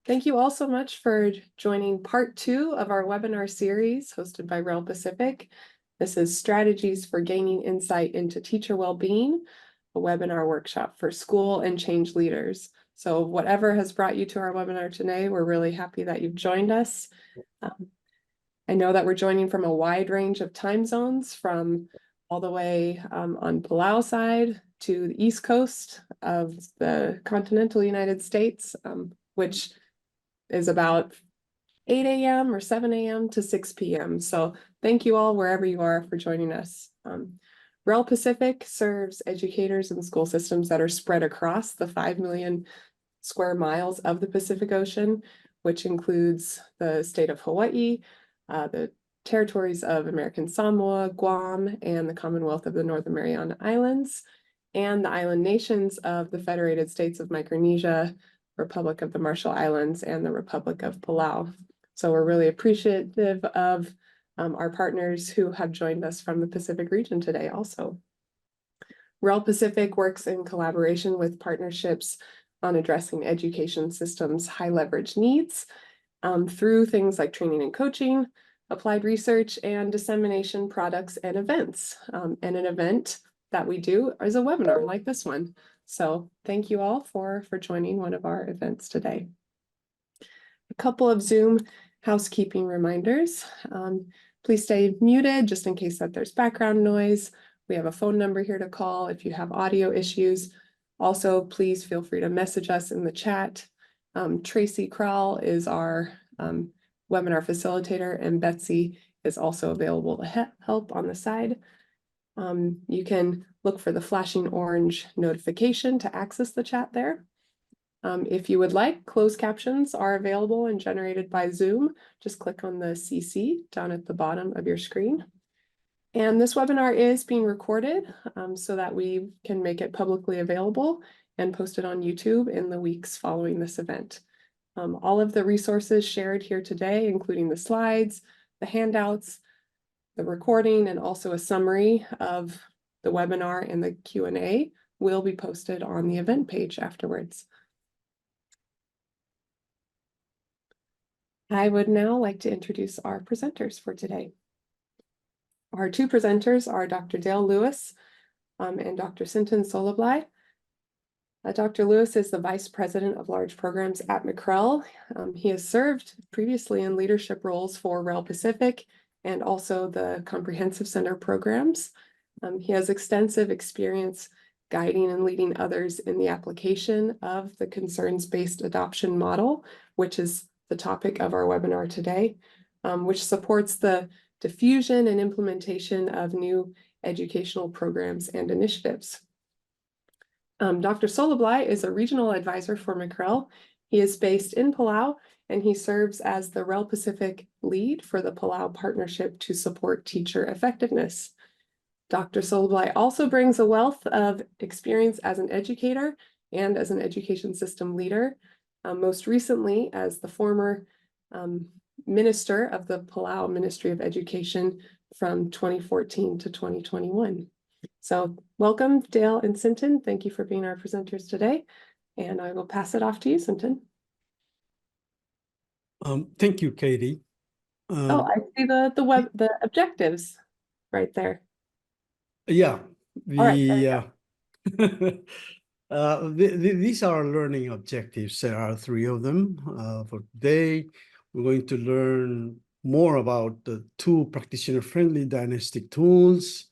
Thank you all so much for joining part 2 of our webinar series hosted by REL Pacific. This is Strategies for Gaining Insight into Teacher Wellbeing, a webinar workshop for school and change leaders. So whatever has brought you to our webinar today, we're really happy that you've joined us. I know that we're joining from a wide range of time zones, from all the way on Palau side to the East Coast of the continental United States, which is about 8 a.m. or 7 a.m. to 6 p.m. So thank you all wherever you are for joining us. REL Pacific serves educators and school systems that are spread across the 5 million square miles of the Pacific Ocean, which includes the state of Hawaii, the territories of American Samoa, Guam, and the Commonwealth of the Northern Mariana Islands, and the island nations of the Federated States of Micronesia, Republic of the Marshall Islands, and the Republic of Palau. So we're really appreciative of our partners who have joined us from the Pacific region today also. REL Pacific works in collaboration with partnerships on addressing education systems' high leverage needs through things like training and coaching, applied research, and dissemination products and events. And an event that we do is a webinar like this one. So thank you all for joining one of our events today. A couple of Zoom housekeeping reminders. Please stay muted just in case that there's background noise. We have a phone number here to call if you have audio issues. Also, please feel free to message us in the chat. Tracy Krall is our webinar facilitator, and Betsy is also available to help on the side. You can look for the flashing orange notification to access the chat there. If you would like, closed captions are available and generated by Zoom. Just click on the CC down at the bottom of your screen. And this webinar is being recorded so that we can make it publicly available and post it on YouTube in the weeks following this event. All of the resources shared here today, including the slides, the handouts, the recording, and also a summary of the webinar and the Q&A, will be posted on the event page afterwards. I would now like to introduce our presenters for today. Our two presenters are Dr. Dale Lewis and Dr. Sinton Soalablai. Dr. Lewis is the Vice President of Large Programs at McREL. He has served previously in leadership roles for REL Pacific and also the Comprehensive Center programs. He has extensive experience guiding and leading others in the application of the concerns-based adoption model, which is the topic of our webinar today, which supports the diffusion and implementation of new educational programs and initiatives. Dr. Soalablai is a regional advisor for McREL. He is based in Palau, and he serves as the REL Pacific lead for the Palau Partnership to support teacher effectiveness. Dr. Soalablai also brings a wealth of experience as an educator and as an education system leader, most recently as the former minister of the Palau Ministry of Education from 2014 to 2021. So welcome, Dale and Sinton. Thank you for being our presenters today. And I will pass it off to you, Sinton. Thank you, Katie. Oh, I see the objectives right there. Yeah. All right, These are our learning objectives. There are 3 of them. For today, we're going to learn more about the 2 practitioner-friendly diagnostic tools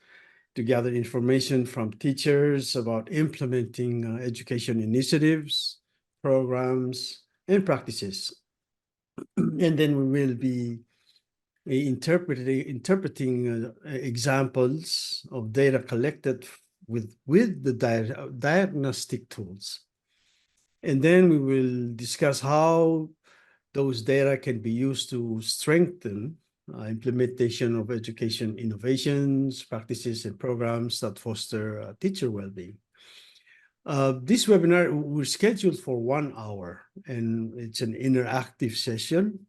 to gather information from teachers about implementing education initiatives, programs, and practices. And then we will be interpreting examples of data collected with the diagnostic tools. And then we will discuss how those data can be used to strengthen implementation of education innovations, practices, and programs that foster teacher well-being. This webinar, we're scheduled for 1 hour, and it's an interactive session.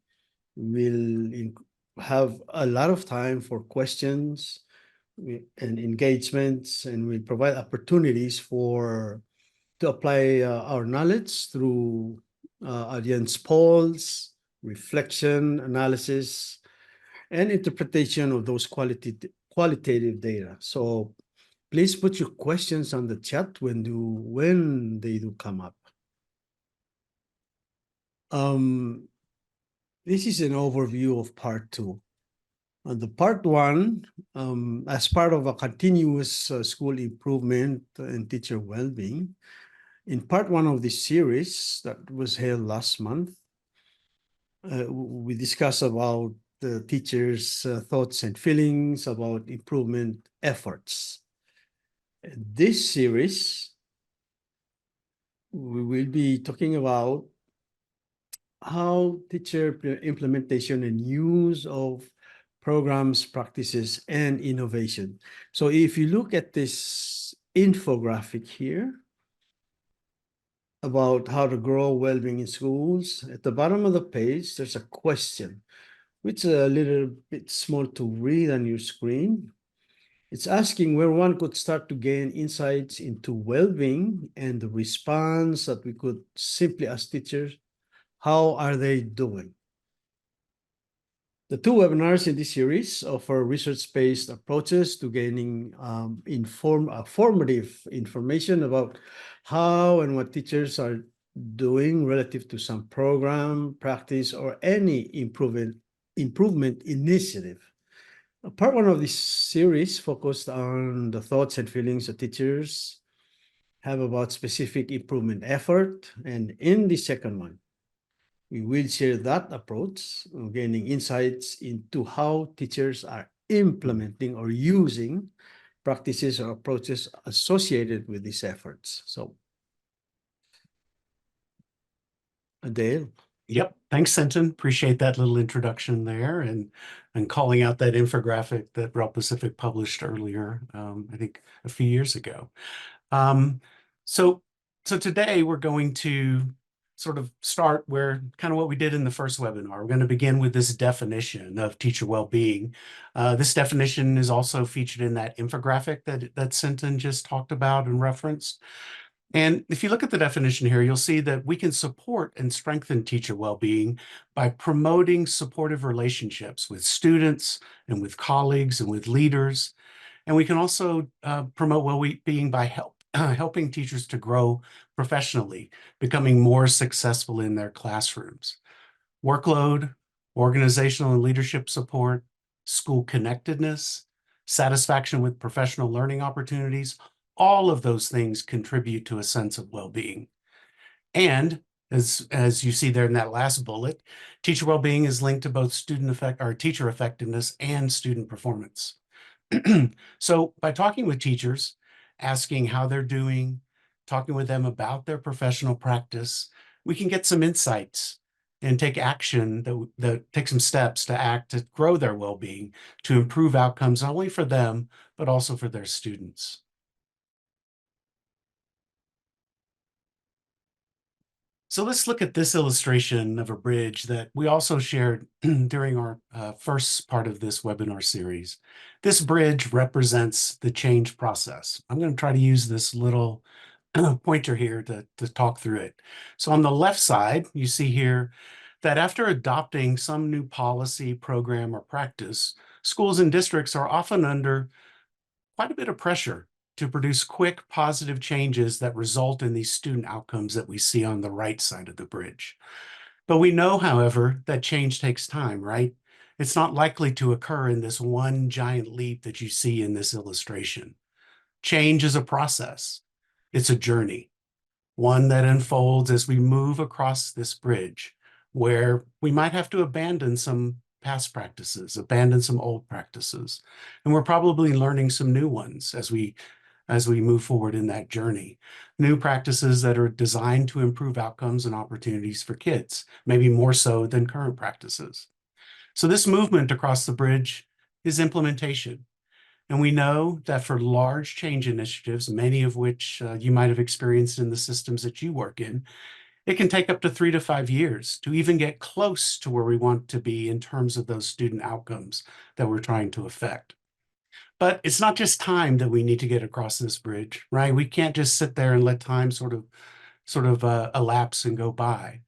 We'll have a lot of time for questions and engagements, and we provide opportunities to apply our knowledge through audience polls, reflection, analysis, and interpretation of those qualitative data. So please put your questions on the chat when they do come up. This is an overview of part 2. The part 1, as part of a continuous school improvement and teacher well-being, in part 1 of this series that was held last month, we discussed about the teachers' thoughts and feelings about improvement efforts. This series, we will be talking about how teacher implementation and use of programs, practices, and innovation. So if you look at this infographic here about how to grow well-being in schools, at the bottom of the page, there's a question, which is a little bit small to read on your screen. It's asking where one could start to gain insights into well-being, and the response that we could simply ask teachers, how are they doing? The 2 webinars in this series offer research-based approaches to gaining formative information about how and what teachers are doing relative to some program, practice, or any improvement initiative. Part 1 of this series focused on the thoughts and feelings of teachers have about specific improvement effort, and in the second one, we will share that approach, gaining insights into how teachers are implementing or using practices or approaches associated with these efforts. So, Dale. Yep. Thanks, Sinton. Appreciate that little introduction there and calling out that infographic that REL Pacific published earlier, I think a few years ago. So today we're going to sort of start where kind of what we did in the first webinar. We're going to begin with this definition of teacher well-being. This definition is also featured in that infographic that Sinton just talked about and referenced. And if you look at the definition here, you'll see that we can support and strengthen teacher well-being by promoting supportive relationships with students and with colleagues and with leaders. And we can also promote well-being by helping teachers to grow professionally, becoming more successful in their classrooms. Workload, organizational and leadership support, school connectedness, satisfaction with professional learning opportunities, all of those things contribute to a sense of well-being. And as you see there in that last bullet, teacher well-being is linked to both teacher effectiveness and student performance. So by talking with teachers, asking how they're doing, talking with them about their professional practice, we can get some insights and take action that take some steps to act to grow their well-being, to improve outcomes, not only for them, but also for their students. So let's look at this illustration of a bridge that we also shared during our first part of this webinar series. This bridge represents the change process. I'm going to try to use this little pointer here to talk through it. So on the left side, you see here that after adopting some new policy, program, or practice, schools and districts are often under quite a bit of pressure to produce quick, positive changes that result in these student outcomes that we see on the right side of the bridge. But we know, however, that change takes time, right? It's not likely to occur in this one giant leap that you see in this illustration. Change is a process. It's a journey, one that unfolds as we move across this bridge, where we might have to abandon some past practices, abandon some old practices, and we're probably learning some new ones as we move forward in that journey. New practices that are designed to improve outcomes and opportunities for kids, maybe more so than current practices. So this movement across the bridge is implementation. And we know that for large change initiatives, many of which you might have experienced in the systems that you work in, it can take up to 3 to 5 years to even get close to where we want to be in terms of those student outcomes that we're trying to affect. But it's not just time that we need to get across this bridge, right? We can't just sit there and let time sort of elapse and go by.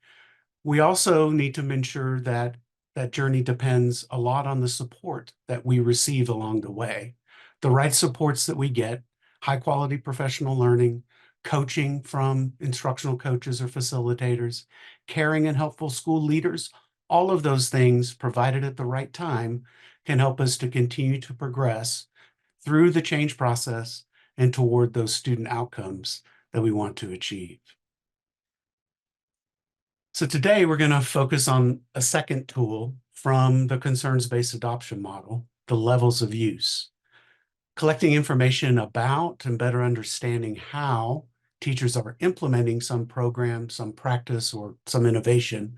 We also need to ensure that that journey depends a lot on the support that we receive along the way. The right supports that we get, high quality professional learning, coaching from instructional coaches or facilitators, caring and helpful school leaders, all of those things provided at the right time can help us to continue to progress through the change process and toward those student outcomes that we want to achieve. So today we're going to focus on a second tool from the concerns-based adoption model, the levels of use. Collecting information about and better understanding how teachers are implementing some program, some practice, or some innovation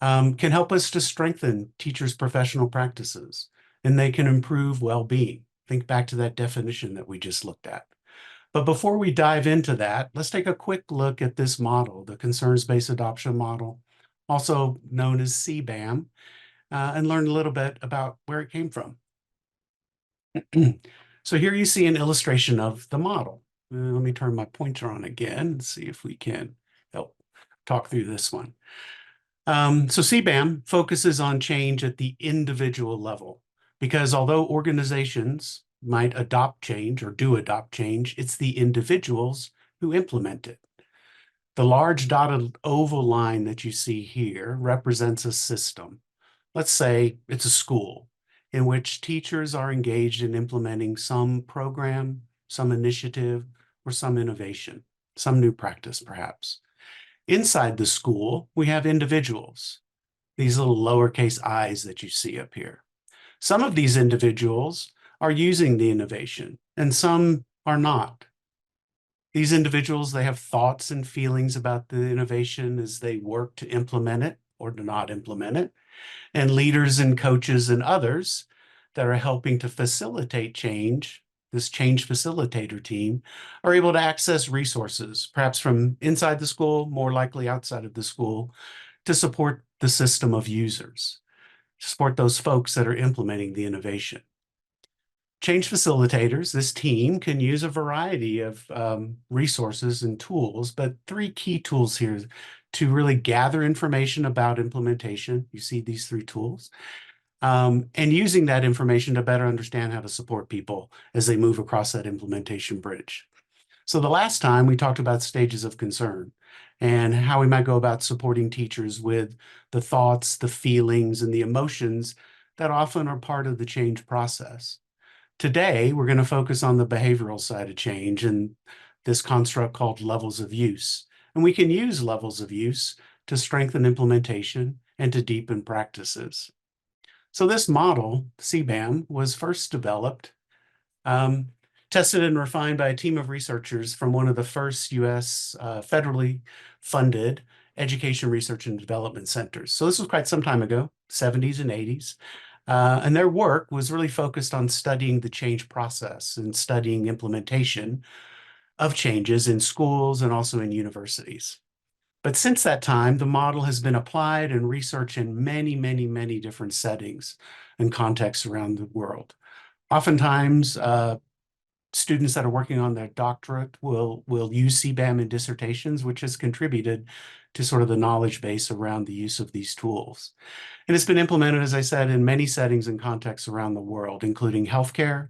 can help us to strengthen teachers' professional practices, and they can improve well-being. Think back to that definition that we just looked at. But before we dive into that, let's take a quick look at this model, the concerns-based adoption model, also known as CBAM, and learn a little bit about where it came from. So here you see an illustration of the model. Let me turn my pointer on again and see if we can help talk through this one. So CBAM focuses on change at the individual level, because although organizations might adopt change or do adopt change, it's the individuals who implement it. The large dotted oval line that you see here represents a system. Let's say it's a school in which teachers are engaged in implementing some program, some initiative, or some innovation, some new practice perhaps. Inside the school, we have individuals, these little lowercase i's that you see up here. Some of these individuals are using the innovation, and some are not. These individuals, they have thoughts and feelings about the innovation as they work to implement it or to not implement it. And leaders and coaches and others that are helping to facilitate change, this change facilitator team, are able to access resources, perhaps from inside the school, more likely outside of the school, to support the system of users, to support those folks that are implementing the innovation. Change facilitators, this team, can use a variety of resources and tools, but three key tools here to really gather information about implementation. You see these three tools. And using that information to better understand how to support people as they move across that implementation bridge. So the last time we talked about stages of concern and how we might go about supporting teachers with the thoughts, the feelings, and the emotions that often are part of the change process. Today, we're going to focus on the behavioral side of change and this construct called levels of use. And we can use levels of use to strengthen implementation and to deepen practices. So this model, CBAM, was first developed, tested and refined by a team of researchers from one of the first U.S. Federally funded education research and development centers. So this was quite some time ago, 70s and 80s. And their work was really focused on studying the change process and studying implementation of changes in schools and also in universities. But since that time, the model has been applied and researched in many, many, many different settings and contexts around the world. Oftentimes, students that are working on their doctorate will use CBAM in dissertations, which has contributed to sort of the knowledge base around the use of these tools. And it's been implemented, as I said, in many settings and contexts around the world, including healthcare.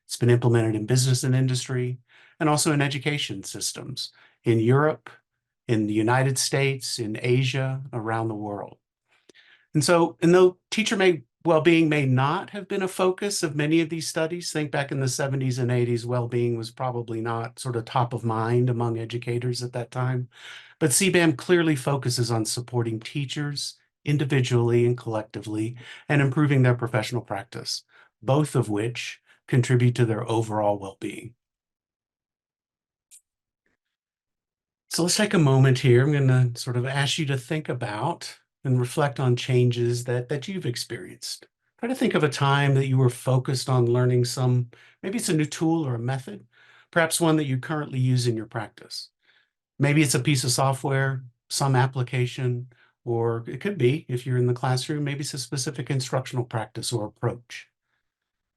It's been implemented in business and industry, and also in education systems in Europe, in the United States, in Asia, around the world. And so, and though teacher well-being may not have been a focus of many of these studies, think back in the 70s and 80s, well-being was probably not sort of top of mind among educators at that time. But CBAM clearly focuses on supporting teachers individually and collectively and improving their professional practice, both of which contribute to their overall well-being. So let's take a moment here. I'm going to sort of ask you to think about and reflect on changes that you've experienced. Try to think of a time that you were focused on learning maybe it's a new tool or a method, perhaps one that you currently use in your practice. Maybe it's a piece of software, some application, or it could be, if you're in the classroom, maybe it's a specific instructional practice or approach.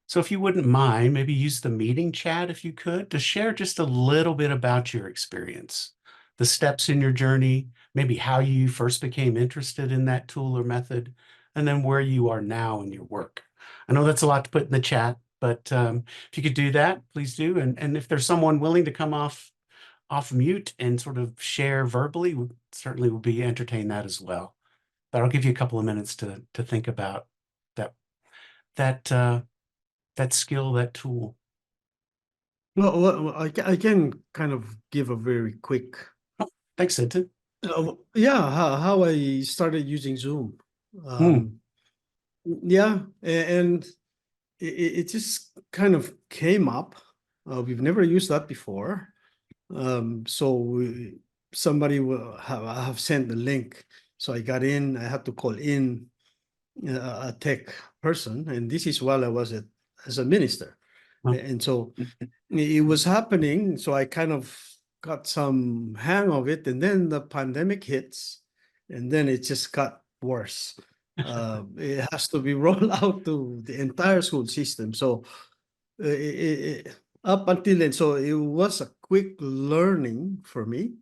So if you wouldn't mind, maybe use the meeting chat if you could to share just a little bit about your experience. the steps in your journey, maybe how you first became interested in that tool or method, and then where you are now in your work. I know that's a lot to put in the chat, but if you could do that, please do. And if there's someone willing to come off mute and sort of share verbally, we certainly will be entertain that as well. But I'll give you a couple of minutes to think about that skill, that tool. Well, I can kind of give a very quick, Thanks, Sinton. yeah, how I started using Zoom. Yeah, and it just kind of came up. We've never used that before. So somebody will have sent the link. So I got in, I had to call in a tech person, and this is while I was as a minister. Oh. And so it was happening. So I kind of got some hang of it, and then the pandemic hits, and then it just got worse. It has to be rolled out to the entire school system. So up until then, so it was a quick learning for me,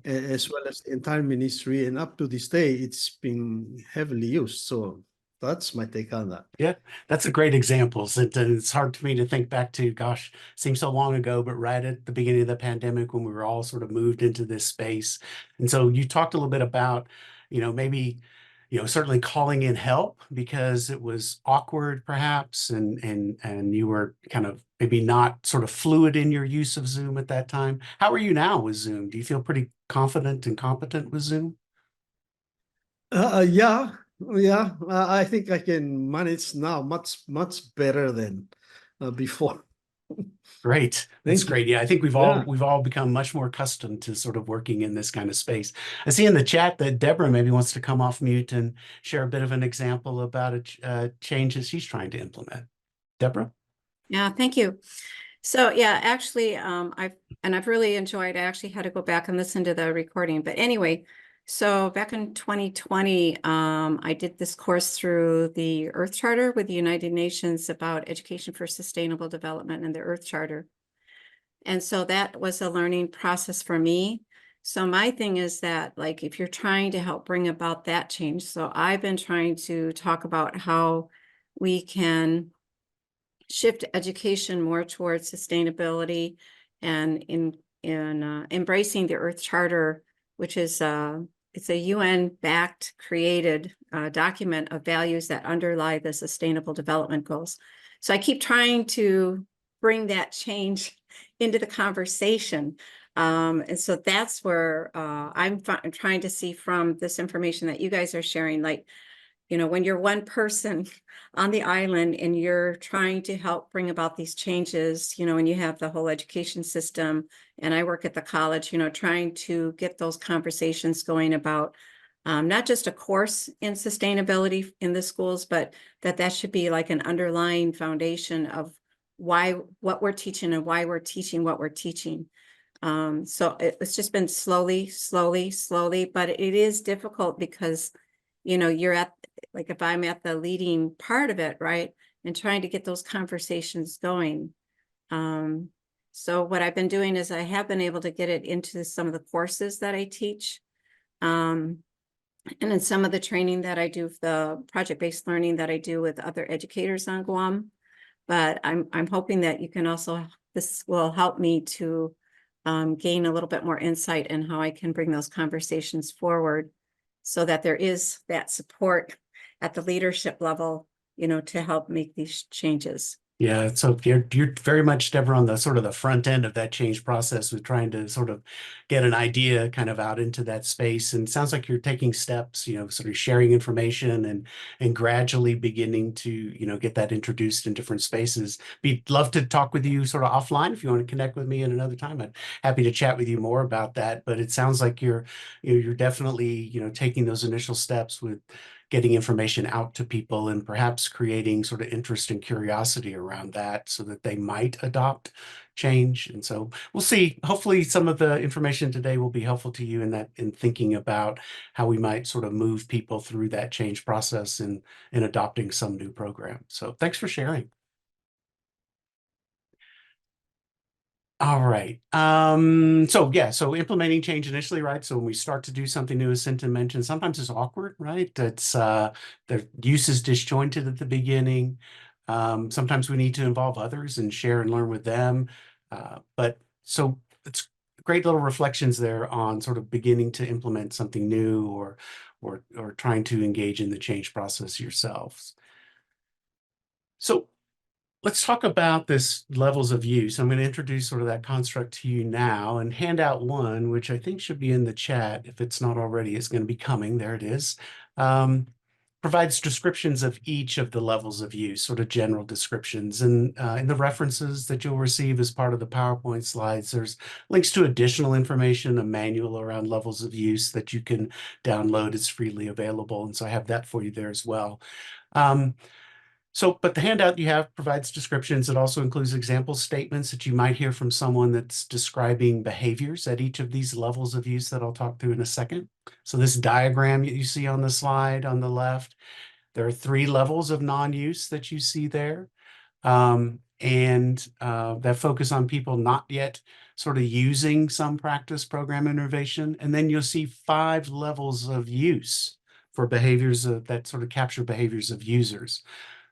as well as the entire ministry, and up to this day, it's been heavily used. So that's my take on that. Yeah, that's a great example. It's hard for me to think back to, gosh, seems so long ago, but right at the beginning of the pandemic when we were all sort of moved into this space. And so you talked a little bit about, maybe, certainly calling in help because it was awkward perhaps, and you were kind of maybe not sort of fluid in your use of Zoom at that time. How are you now with Zoom? Do you feel pretty confident and competent with Zoom? Yeah, I think I can manage now much better than before. Great. Thank That's you. great. Yeah, I think we've Yeah. all become much more accustomed to sort of working in this kind of space. I see in the chat that Deborah maybe wants to come off mute and share a bit of an example about a change that she's trying to implement. Deborah? Yeah, thank you. So yeah, actually, I've really enjoyed. I actually had to go back and listen to the recording, but anyway, so back in 2020, I did this course through the Earth Charter with the United Nations about education for sustainable development and the Earth Charter. And so that was a learning process for me. So my thing is that, like, if you're trying to help bring about that change, so I've been trying to talk about how we can shift education more towards sustainability and in embracing the Earth Charter, which is it's a UN-backed created document of values that underlie the Sustainable Development Goals. So I keep trying to bring that change into the conversation. And so that's where I'm trying to see from this information that you guys are sharing, like, when you're one person on the island and you're trying to help bring about these changes, and you have the whole education system, and I work at the college, trying to get those conversations going about not just a course in sustainability in the schools, but that should be like an underlying foundation of what we're teaching and why we're teaching what we're teaching. So it's just been slowly, but it is difficult because, you're at, like, if I'm at the leading part of it, right, and trying to get those conversations going. So what I've been doing is I have been able to get it into some of the courses that I teach. And in some of the training that I do, the project-based learning that I do with other educators on Guam. But I'm hoping that you can also, this will help me to gain a little bit more insight in how I can bring those conversations forward so that there is that support at the leadership level, to help make these changes. Yeah, so you're very much, Deborah, on the sort of the front end of that change process with trying to sort of get an idea kind of out into that space. And it sounds like you're taking steps, sort of sharing information and gradually beginning to, get that introduced in different spaces. Love to talk with you sort of offline if you want to connect with me at another time. I'm happy to chat with you more about that. But it sounds like you're definitely, taking those initial steps with getting information out to people and perhaps creating sort of interest and curiosity around that so that they might adopt change. And so we'll see. Hopefully some of the information today will be helpful to you in thinking about how we might sort of move people through that change process in adopting some new program. So thanks for sharing. All right. So implementing change initially, right? So when we start to do something new, as Sinton mentioned, sometimes it's awkward, right? It's the use is disjointed at the beginning. Sometimes we need to involve others and share and learn with them. But so it's great little reflections there on sort of beginning to implement something new or trying to engage in the change process yourselves. So let's talk about this levels of use. I'm going to introduce sort of that construct to you now, and handout one, which I think should be in the chat. If it's not already, it's going to be coming. There it is. Provides descriptions of each of the levels of use, sort of general descriptions. And in the references that you'll receive as part of the PowerPoint slides, there's links to additional information, a manual around levels of use that you can download. It's freely available. And so I have that for you there as well. But the handout you have provides descriptions. It also includes example statements that you might hear from someone that's describing behaviors at each of these levels of use that I'll talk through in a second. So this diagram that you see on the slide on the left, there are 3 levels of non-use that you see there. That focus on people not yet sort of using some practice program innovation. And then you'll see 5 levels of use for behaviors that sort of capture behaviors of users.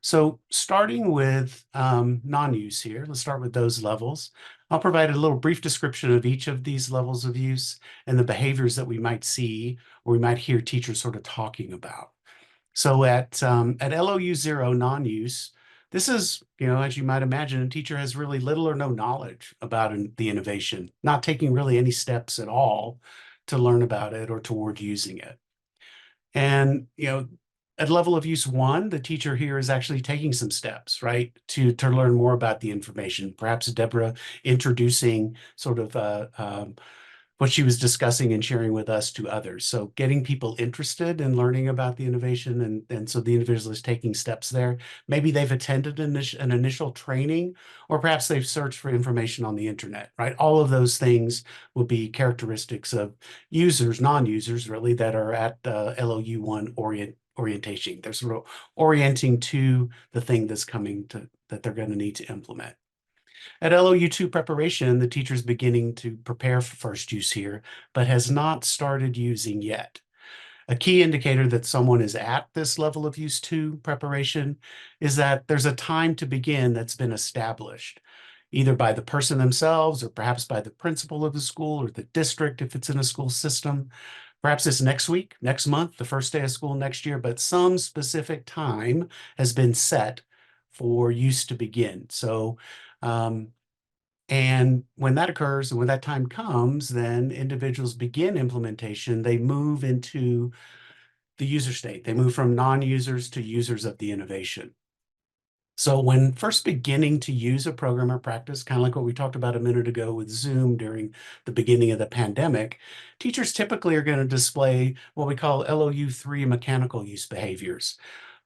So starting with non-use here, let's start with those levels. I'll provide a little brief description of each of these levels of use and the behaviors that we might see or we might hear teachers sort of talking about. So at LOU 0, non-use, this is, as you might imagine, a teacher has really little or no knowledge about the innovation, not taking really any steps at all to learn about it or toward using it. And, at level of use 1, the teacher here is actually taking some steps, right, to learn more about the information. Perhaps Deborah introducing sort of what she was discussing and sharing with us to others. So getting people interested in learning about the innovation, and so the individual is taking steps there. Maybe they've attended an initial training, or perhaps they've searched for information on the internet, right? All of those things will be characteristics of users, non-users really, that are at LOU 1 orientation. They're sort of orienting to the thing that's coming that they're going to need to implement. At LOU 2 preparation, the teacher's beginning to prepare for first use here, but has not started using yet. A key indicator that someone is at this level of use 2 preparation is that there's a time to begin that's been established, either by the person themselves or perhaps by the principal of the school or the district if it's in a school system. Perhaps it's next week, next month, the first day of school next year, but some specific time has been set for use to begin. So, and when that occurs and when that time comes, then individuals begin implementation. They move into the user state. They move from non-users to users of the innovation. So when first beginning to use a program or practice, kind of like what we talked about a minute ago with Zoom during the beginning of the pandemic, teachers typically are going to display what we call LOU 3 mechanical use behaviors,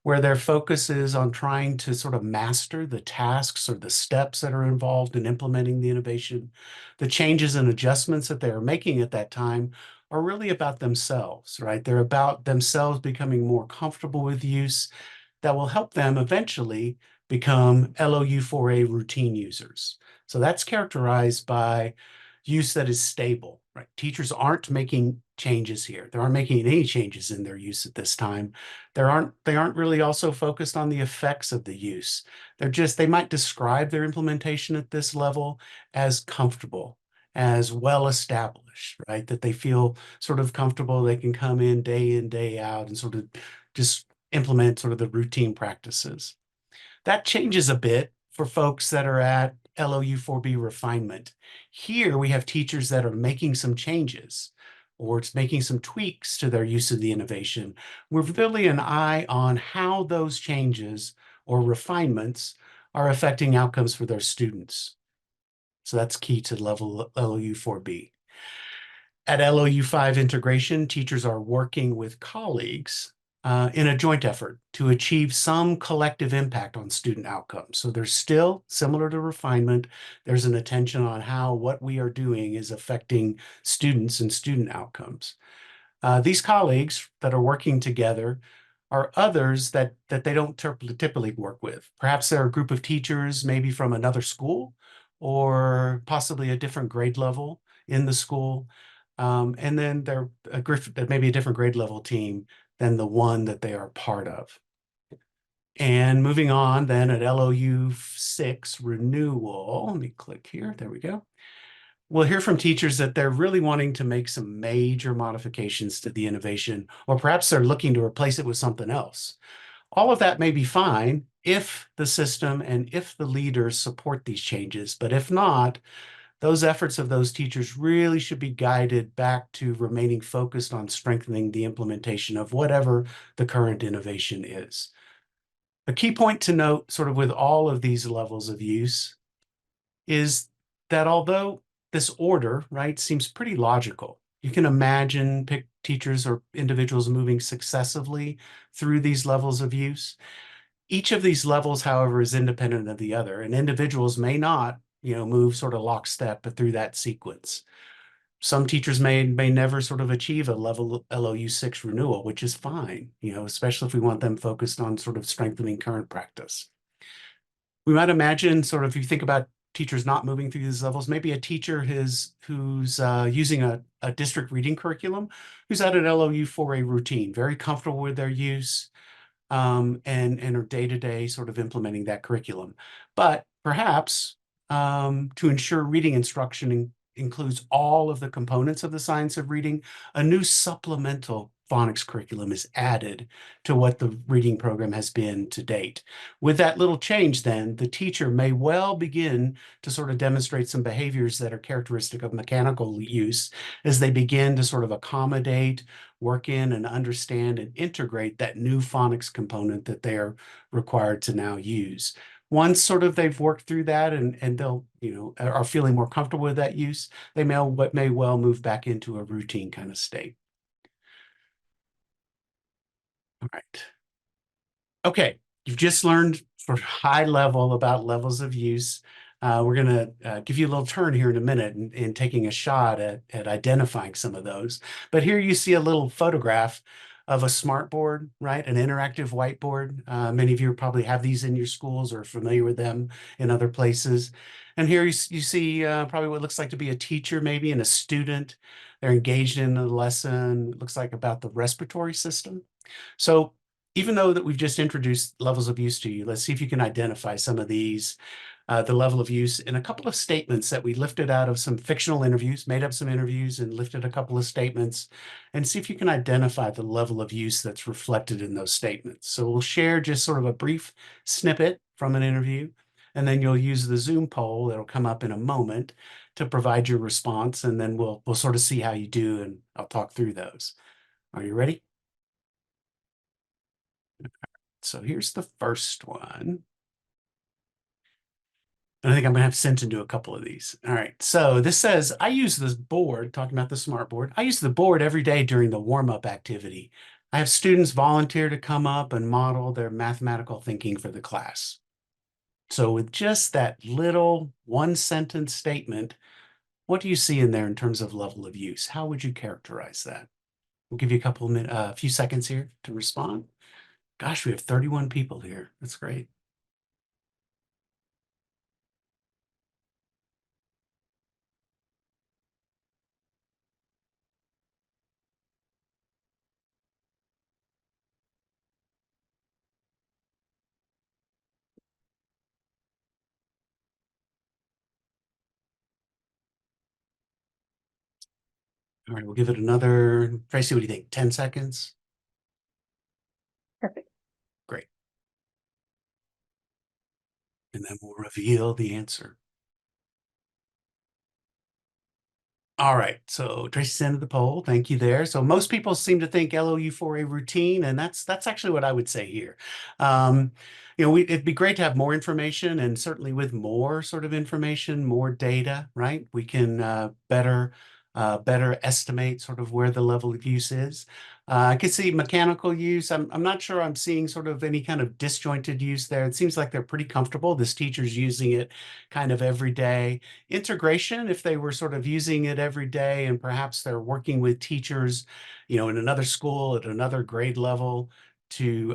where their focus is on trying to sort of master the tasks or the steps that are involved in implementing the innovation. The changes and adjustments that they are making at that time are really about themselves, right? They're about themselves becoming more comfortable with use that will help them eventually become LOU 4A routine users. So that's characterized by use that is stable, right? Teachers aren't making changes here. They aren't making any changes in their use at this time. They aren't really also focused on the effects of the use. They might describe their implementation at this level as comfortable, as well established, right? That they feel sort of comfortable. They can come in, day out, and sort of just implement sort of the routine practices. That changes a bit for folks that are at LOU 4B refinement. Here we have teachers that are making some changes or it's making some tweaks to their use of the innovation. We're really an eye on how those changes or refinements are affecting outcomes for their students. So that's key to level LOU 4B. At LOU 5 integration, teachers are working with colleagues in a joint effort to achieve some collective impact on student outcomes. So there's still, similar to refinement, there's an attention on how what we are doing is affecting students and student outcomes. These colleagues that are working together are others that they don't typically work with. Perhaps they're a group of teachers, maybe from another school, or possibly a different grade level in the school. And then they're maybe a different grade level team than the one that they are part of. And moving on then at LOU 6 renewal, let me click here, there we go. We'll hear from teachers that they're really wanting to make some major modifications to the innovation, or perhaps they're looking to replace it with something else. All of that may be fine if the system and if the leaders support these changes, but if not, those efforts of those teachers really should be guided back to remaining focused on strengthening the implementation of whatever the current innovation is. A key point to note, sort of with all of these levels of use, is that although this order, right, seems pretty logical, you can imagine teachers or individuals moving successively through these levels of use. Each of these levels, however, is independent of the other, and individuals may not, move sort of lockstep through that sequence. Some teachers may never sort of achieve a level LOU 6 renewal, which is fine, especially if we want them focused on sort of strengthening current practice. We might imagine sort of, if you think about teachers not moving through these levels, maybe a teacher who's using a district reading curriculum, who's at an LOU 4A routine, very comfortable with their use, and are day-to-day sort of implementing that curriculum. But perhaps to ensure reading instruction includes all of the components of the science of reading, a new supplemental phonics curriculum is added to what the reading program has been to date. With that little change, then, the teacher may well begin to sort of demonstrate some behaviors that are characteristic of mechanical use as they begin to sort of accommodate, work in, and understand and integrate that new phonics component that they're required to now use. Once sort of they've worked through that and they'll, are feeling more comfortable with that use, they may well move back into a routine kind of state. All right. Okay, you've just learned for high level about levels of use. We're going to give you a little turn here in a minute in taking a shot at identifying some of those. But here you see a little photograph of a smartboard, right? An interactive whiteboard. Many of you probably have these in your schools or are familiar with them in other places. And here you see probably what looks like to be a teacher maybe and a student. They're engaged in a lesson. It looks like about the respiratory system. So even though that we've just introduced levels of use to you, let's see if you can identify some of these, the level of use in a couple of statements that we lifted out of some fictional interviews, made up some interviews and lifted a couple of statements, and see if you can identify the level of use that's reflected in those statements. So we'll share just sort of a brief snippet from an interview, and then you'll use the Zoom poll that'll come up in a moment to provide your response, and then we'll sort of see how you do, and I'll talk through those. Are you ready? So here's the first one. And I think I'm going to have Sinton do a couple of these. All right. So this says, I use this board, talking about the smart board. I use the board every day during the warm-up activity. I have students volunteer to come up and model their mathematical thinking for the class. So with just that little one-sentence statement, what do you see in there in terms of level of use? How would you characterize that? We'll give you a few seconds here to respond. Gosh, we have 31 people here. That's great. All right, we'll give it another, Tracy, what do you think? 10 seconds? Perfect. Great. And then we'll reveal the answer. All right, so Tracy's ended the poll. Thank you there. So most people seem to think LOU 4A routine, and that's actually what I would say here. It'd be great to have more information, and certainly with more sort of information, more data, right? We can better estimate sort of where the level of use is. I could see mechanical use. I'm not sure I'm seeing sort of any kind of disjointed use there. It seems like they're pretty comfortable. This teacher's using it kind of every day. Integration, if they were sort of using it every day and perhaps they're working with teachers, in another school at another grade level, to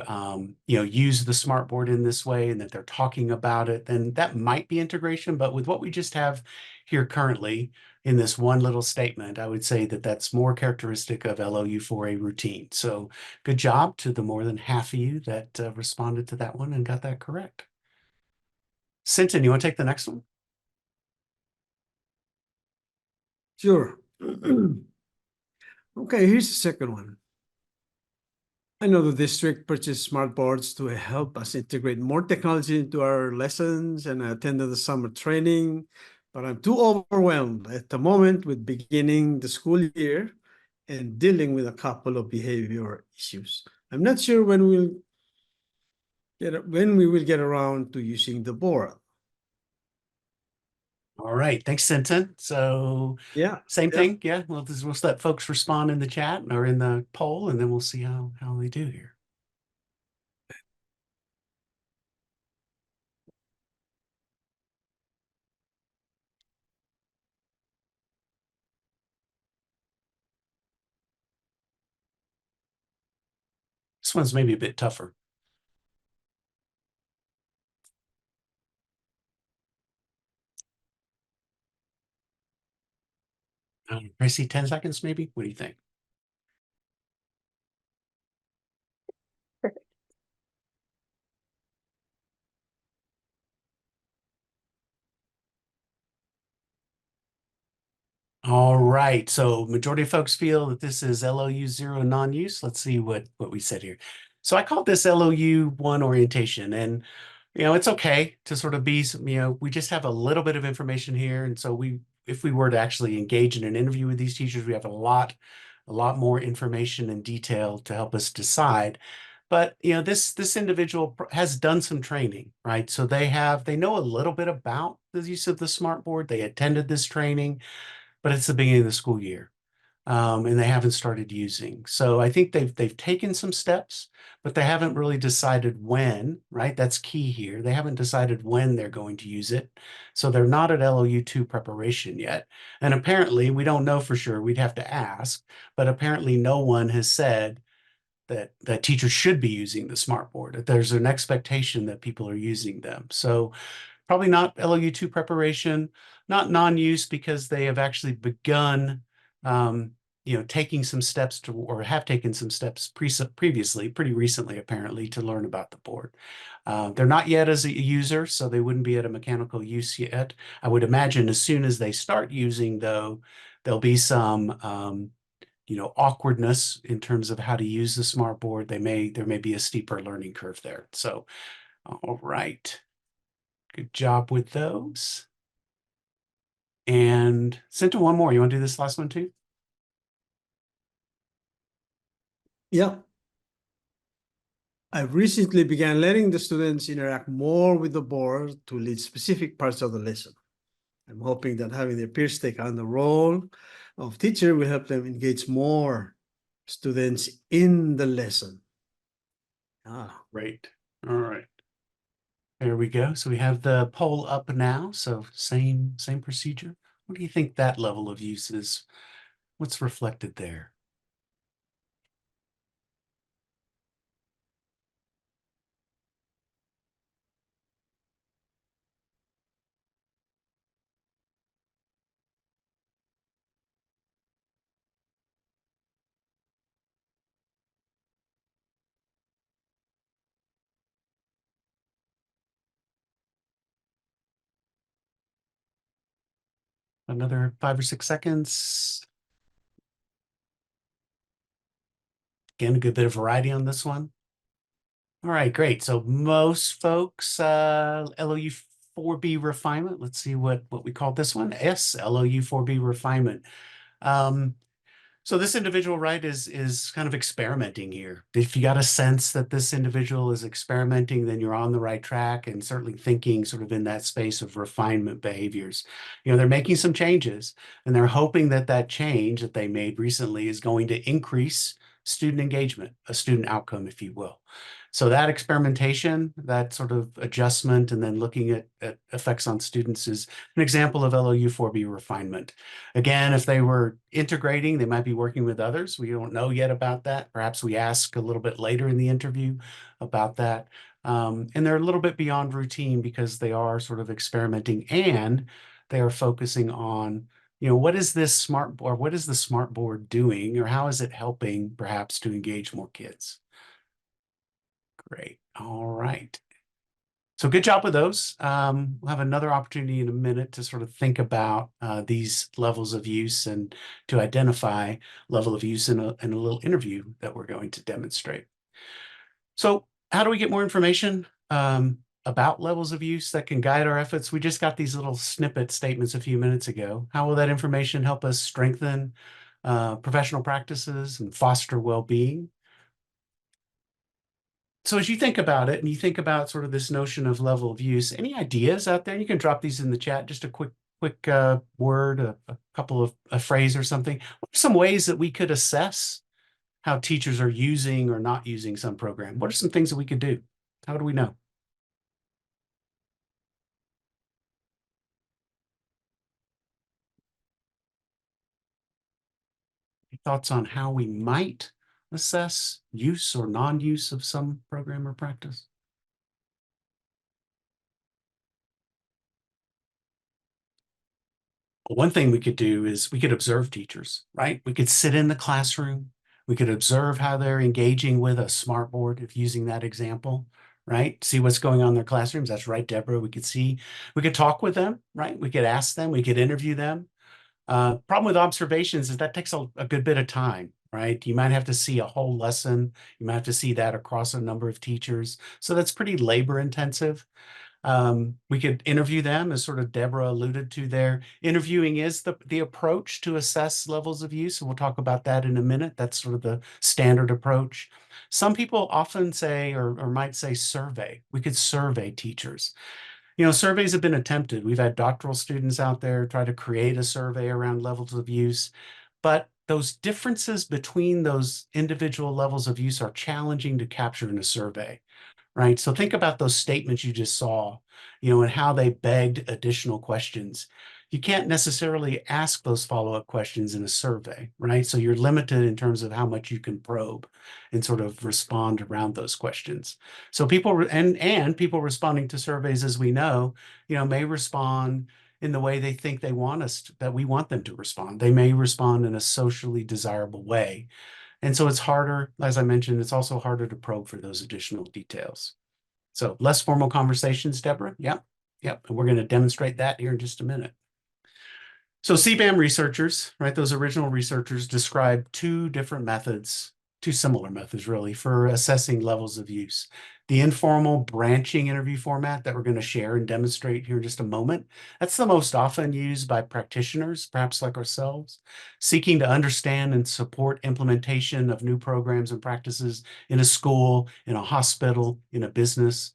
use the smartboard in this way and that they're talking about it, then that might be integration. But with what we just have here currently in this one little statement, I would say that that's more characteristic of LOU 4A routine. So good job to the more than half of you that responded to that one and got that correct. Sinton, you want to take the next one? Sure. Okay, here's the second one. I know the district purchased smart boards to help us integrate more technology into our lessons, and I attended the summer training, but I'm too overwhelmed at the moment with beginning the school year and dealing with a couple of behavior issues. I'm not sure when we will get around to using the board. All right, thanks, Sinton. So Yeah, same yeah. thing. Yeah, we'll let folks respond in the chat or in the poll, and then we'll see how they do here. This one's maybe a bit tougher. I see 10 seconds, maybe. What do you think? All right, so majority of folks feel that this is LOU 0 non-use. Let's see what we said here. So I called this LOU 1 orientation, and it's okay to sort of be, we just have a little bit of information here, and so if we were to actually engage in an interview with these teachers, we have a lot more information and detail to help us decide. But this individual has done some training, right? So they know a little bit about the use of the smartboard. They attended this training, but it's the beginning of the school year, and they haven't started using. So I think they've taken some steps, but they haven't really decided when, right? That's key here. They haven't decided when they're going to use it. So they're not at LOU 2 preparation yet. And apparently, we don't know for sure. We'd have to ask, but apparently no one has said that teachers should be using the smartboard, that there's an expectation that people are using them. So probably not LOU 2 preparation, not non-use, because they have actually begun, taking some steps or have taken some steps previously, pretty recently, apparently, to learn about the board. They're not yet as a user, so they wouldn't be at a mechanical use yet. I would imagine as soon as they start using, though, there'll be some, awkwardness in terms of how to use the smartboard. There may be a steeper learning curve there. So, all right. Good job with those. And Sinton, one more. You want to do this last one too? Yeah. I recently began letting the students interact more with the board to lead specific parts of the lesson. I'm hoping that having their peers take on the role of teacher will help them engage more students in the lesson. Great. All right. There we go. So we have the poll up now. So same procedure. What do you think that level of use is? What's reflected there? Another 5 or 6 seconds. Again, a good bit of variety on this one. All right, great. So most folks, LOU 4B refinement. Let's see what we call this one. S, LOU 4B refinement. So this individual, right, is kind of experimenting here. If you got a sense that this individual is experimenting, then you're on the right track, and certainly thinking sort of in that space of refinement behaviors. They're making some changes, and they're hoping that change that they made recently is going to increase student engagement, a student outcome, if you will. So that experimentation, that sort of adjustment, and then looking at effects on students is an example of LOU 4B refinement. Again, if they were integrating, they might be working with others. We don't know yet about that. Perhaps we ask a little bit later in the interview about that. And they're a little bit beyond routine because they are sort of experimenting, and they are focusing on, what is this smart board? What is the smart board doing, or how is it helping perhaps to engage more kids? Great. All right. So good job with those. We'll have another opportunity in a minute to sort of think about these levels of use and to identify level of use in a little interview that we're going to demonstrate. So how do we get more information about levels of use that can guide our efforts? We just got these little snippet statements a few minutes ago. How will that information help us strengthen professional practices and foster well-being? So as you think about it, and you think about sort of this notion of level of use, any ideas out there? You can drop these in the chat, just a quick word, a couple of a phrase or something. What are some ways that we could assess how teachers are using or not using some program? What are some things that we could do? How do we know? Thoughts on how we might assess use or non-use of some program or practice? One thing we could do is we could observe teachers, right? We could sit in the classroom. We could observe how they're engaging with a smartboard, if using that example, right? See what's going on in their classrooms. That's right, Deborah. We could talk with them, right? We could ask them, we could interview them. Problem with observations is that takes a good bit of time, right? You might have to see a whole lesson. You might have to see that across a number of teachers. So that's pretty labor intensive. We could interview them, as sort of Deborah alluded to there. Interviewing is the approach to assess levels of use, and we'll talk about that in a minute. That's sort of the standard approach. Some people often say, or might say, survey. We could survey teachers. Surveys have been attempted. We've had doctoral students out there try to create a survey around levels of use, but those differences between those individual levels of use are challenging to capture in a survey, right? So think about those statements you just saw, and how they begged additional questions. You can't necessarily ask those follow-up questions in a survey, right? So you're limited in terms of how much you can probe and sort of respond around those questions. So people and people responding to surveys, as we know, may respond in the way they think they want that we want them to respond. They may respond in a socially desirable way. And so it's harder, as I mentioned, it's also harder to probe for those additional details. So less formal conversations, Deborah. Yep. And we're going to demonstrate that here in just a minute. So CBAM researchers, right, those original researchers described two similar methods really, for assessing levels of use. The informal branching interview format that we're going to share and demonstrate here in just a moment. That's the most often used by practitioners, perhaps like ourselves, seeking to understand and support implementation of new programs and practices in a school, in a hospital, in a business,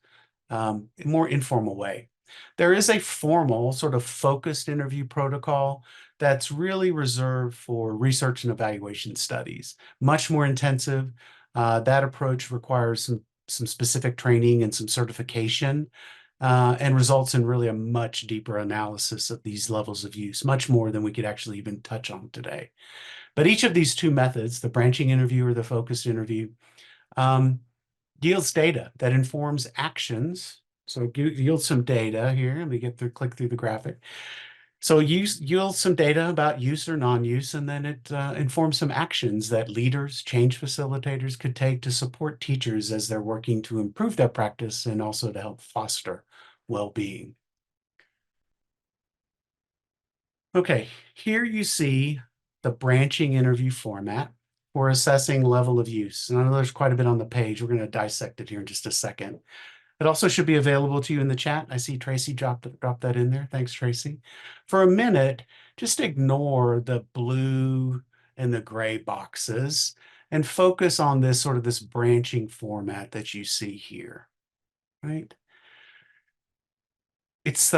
in a more informal way. There is a formal sort of focused interview protocol that's really reserved for research and evaluation studies, much more intensive. That approach requires some specific training and some certification, and results in really a much deeper analysis of these levels of use, much more than we could actually even touch on today. But each of these two methods, the branching interview or the focused interview, yields data that informs actions. So it yields some data here. Let me click through the graphic. So yields some data about use or non-use, and then it informs some actions that leaders, change facilitators could take to support teachers as they're working to improve their practice and also to help foster well-being. Okay, here you see the branching interview format for assessing level of use. And I know there's quite a bit on the page. We're going to dissect it here in just a second. It also should be available to you in the chat. I see Tracy dropped that in there. Thanks, Tracy. For a minute, just ignore the blue and the gray boxes and focus on this sort of this branching format that you see here, right? It's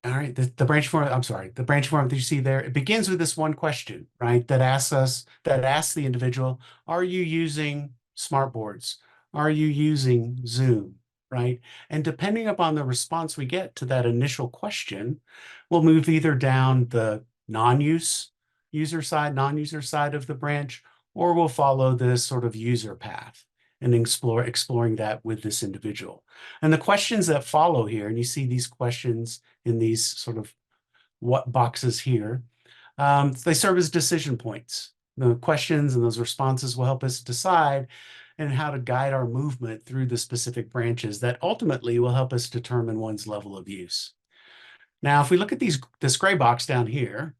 All right, the branch form, I'm sorry, the branch form that you see there, it begins with this one question, right? That asks the individual, are you using smartboards? Are you using Zoom, right? And depending upon the response we get to that initial question, we'll move either down the non-user side of the branch, or we'll follow this sort of user path and exploring that with this individual. And the questions that follow here, and you see these questions in these sort of what boxes here, they serve as decision points. The questions and those responses will help us decide and how to guide our movement through the specific branches that ultimately will help us determine one's level of use. Now, if we look at this gray box down here,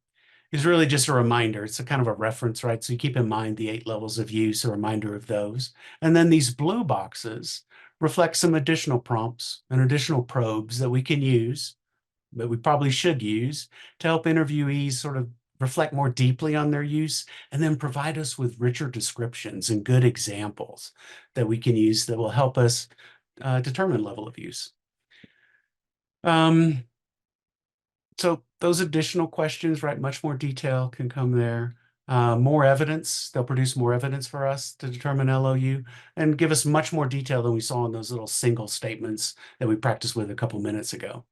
is really just a reminder. It's a kind of a reference, right? So you keep in mind the 8 levels of use, a reminder of those. And then these blue boxes reflect some additional prompts and additional probes that we can use, that we probably should use, to help interviewees sort of reflect more deeply on their use, and then provide us with richer descriptions and good examples that we can use that will help us determine level of use. So those additional questions, right, much more detail can come there. More evidence, they'll produce more evidence for us to determine LOU and give us much more detail than we saw in those little single statements that we practiced with a couple minutes ago.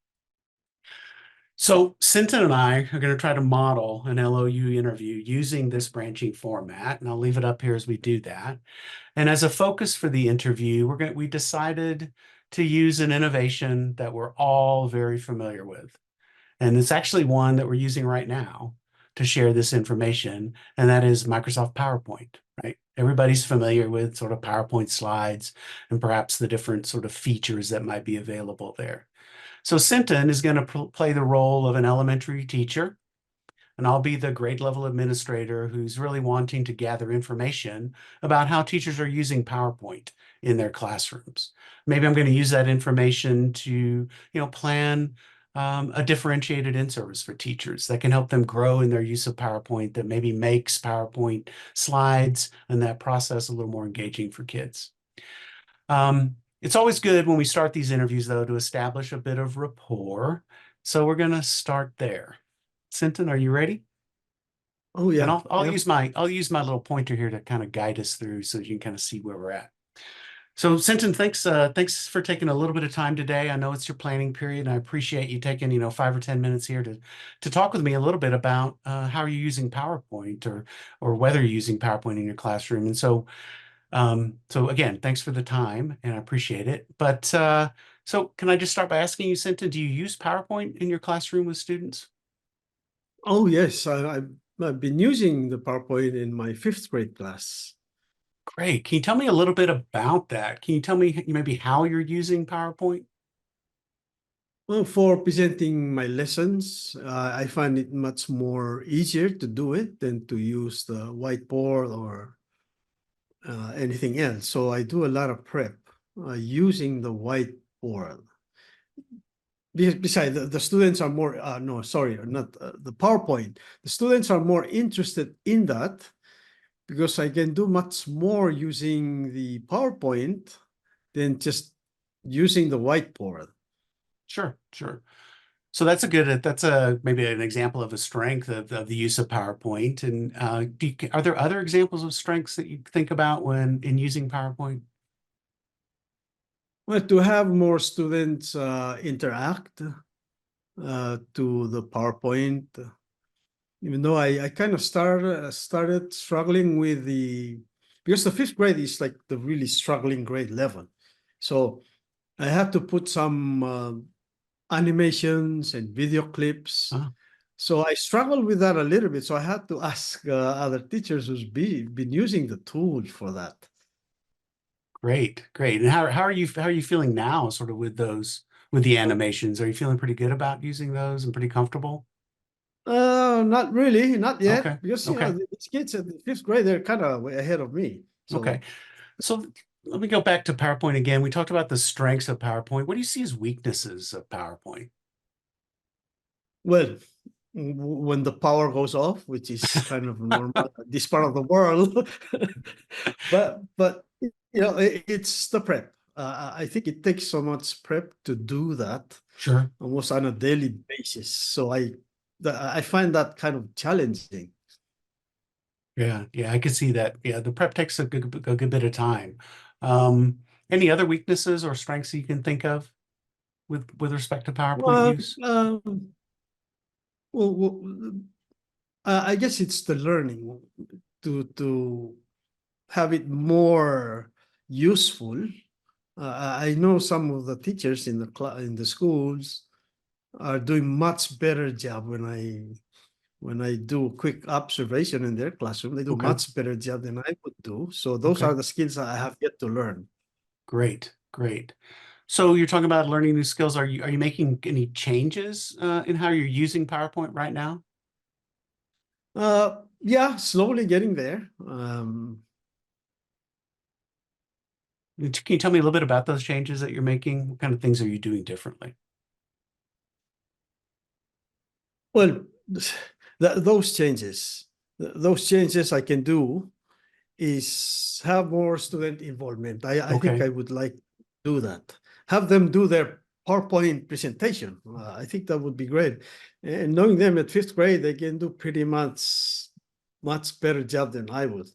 So Sinton and I are going to try to model an LOU interview using this branching format, and I'll leave it up here as we do that. And as a focus for the interview, we decided to use an innovation that we're all very familiar with. And it's actually one that we're using right now to share this information, and that is Microsoft PowerPoint, right? Everybody's familiar with sort of PowerPoint slides and perhaps the different sort of features that might be available there. So Sinton is going to play the role of an elementary teacher, and I'll be the grade level administrator who's really wanting to gather information about how teachers are using PowerPoint in their classrooms. Maybe I'm going to use that information to, plan a differentiated in-service for teachers that can help them grow in their use of PowerPoint, that maybe makes PowerPoint slides and that process a little more engaging for kids. It's always good when we start these interviews, though, to establish a bit of rapport. So we're going to start there. Sinton, are you ready? Oh yeah. And I'll Yeah. use my little pointer here to kind of guide us through so you can kind of see where we're at. So Sinton, thanks for taking a little bit of time today. I know it's your planning period, and I appreciate you taking 5 or 10 minutes here to talk with me a little bit about how you're using PowerPoint or whether you're using PowerPoint in your classroom. And so again, thanks for the time, and I appreciate it. But so can I just start by asking you, Sinton, do you use PowerPoint in your classroom with students? Oh yes, I've been using the PowerPoint in my 5th grade class. Great. Can you tell me a little bit about that? Can you tell me maybe how you're using PowerPoint? Well, for presenting my lessons, I find it much more easier to do it than to use the whiteboard or anything else. So I do a lot of prep using the whiteboard. Besides, the students are more, no, sorry, not the PowerPoint. The students are more interested in that because I can do much more using the PowerPoint than just using the whiteboard. Sure. So that's maybe an example of a strength of the use of PowerPoint. And are there other examples of strengths that you think about in using PowerPoint? Well, to have more students interact to the PowerPoint, even though I kind of started struggling with because the 5th grade is like the really struggling grade level. So I had to put some animations and video clips. So I struggled with that a little bit. So I had to ask other teachers who's been using the tool for that. Great. And how are you feeling now, sort of with the animations? Are you feeling pretty good about using those and pretty comfortable? Not really, not yet. Okay. Because these kids at the 5th grade, they're kind of way ahead of me. So. Okay. So let me go back to PowerPoint again. We talked about the strengths of PowerPoint. What do you see as weaknesses of PowerPoint? Well, when the power goes off, which is kind of normal this part of the world, but it's the prep. I think it takes so much prep to do that. Sure. almost on a daily basis. So I find that kind of challenging. Yeah, yeah, I could see that. Yeah, the prep takes a good bit of time. Any other weaknesses or strengths you can think of with respect to PowerPoint Well, use? well, I guess it's the learning to have it more useful. I know some of the teachers in the schools are doing much better job when I do quick observation in their classroom. They do Okay. much better job than I would do. So those Okay. are the skills I have yet to learn. Great, great. So you're talking about learning new skills. Are you making any changes in how you're using PowerPoint right now? Yeah, slowly getting there. Can you tell me a little bit about those changes that you're making? What kind of things are you doing differently? Well, those changes I can do is have more student involvement. I think Okay. I would like to do that. Have them do their PowerPoint presentation. I think that would be great. And knowing them at 5th grade, they can do pretty much better job than I would.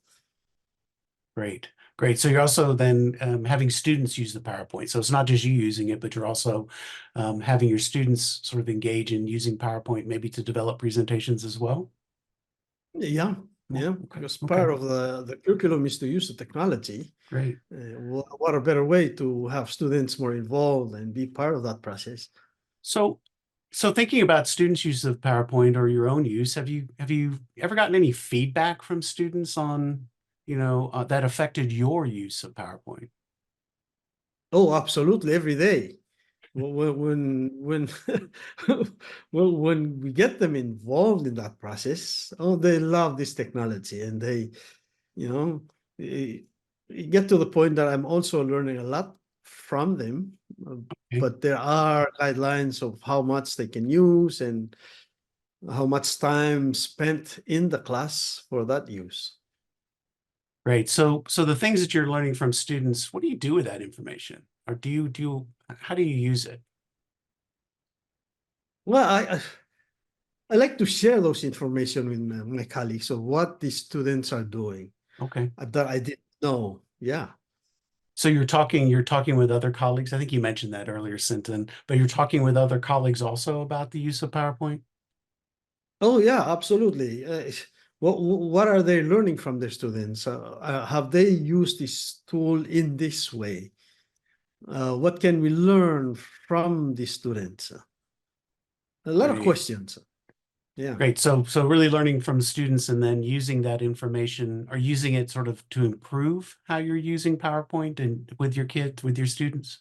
Great, great. So you're also then having students use the PowerPoint. So it's not just you using it, but you're also having your students sort of engage in using PowerPoint, maybe to develop presentations as well. Yeah, yeah. Okay, Because okay. part of the curriculum is to use the technology. Great. What a better way to have students more involved and be part of that process. So thinking about students' use of PowerPoint or your own use, have you ever gotten any feedback from students on, that affected your use of PowerPoint? Oh, absolutely, every day. When well, when we get them involved in that process, oh, they love this technology, and they, you know, it get to the point that I'm also learning a lot from them. Okay. But there are guidelines of how much they can use and how much time spent in the class for that use. Great. So the things that you're learning from students, what do you do with that information? Or how do you use it? Well, I like to share those information with my colleagues of what the students are doing Okay. that I didn't know. Yeah. So you're talking with other colleagues. I think you mentioned that earlier, Sinton, but you're talking with other colleagues also about the use of PowerPoint? Oh, yeah, absolutely. What are they learning from their students? Have they used this tool in this way? What can we learn from the students? A lot of Great. questions. Yeah. Great. So really learning from students and then using that information or using it sort of to improve how you're using PowerPoint and with your kids, with your students,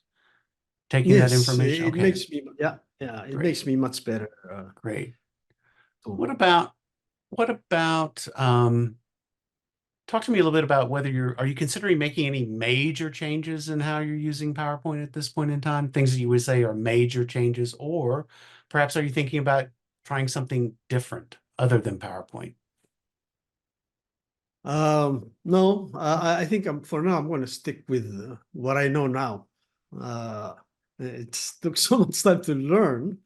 taking that Yes, information. it Okay. makes me, yeah, it Great. makes me much better. Great. Tool. What about talk to me a little bit about whether are you considering making any major changes in how you're using PowerPoint at this point in time? Things that you would say are major changes, or perhaps are you thinking about trying something different other than PowerPoint? No, I think for now I'm going to stick with what I know now. It's took so much time to learn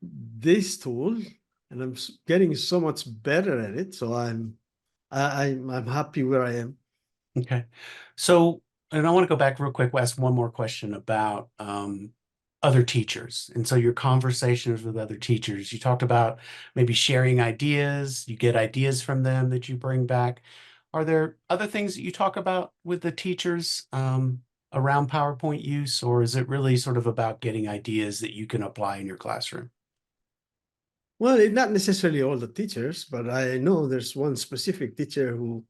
this tool, and I'm getting so much better at it. So I'm happy where I am. Okay. So, and I want to go back real quick, ask one more question about other teachers. And so your conversations with other teachers, you talked about maybe sharing ideas, you get ideas from them that you bring back. Are there other things that you talk about with the teachers around PowerPoint use, or is it really sort of about getting ideas that you can apply in your classroom? Well, not necessarily all the teachers, but I know there's one specific teacher who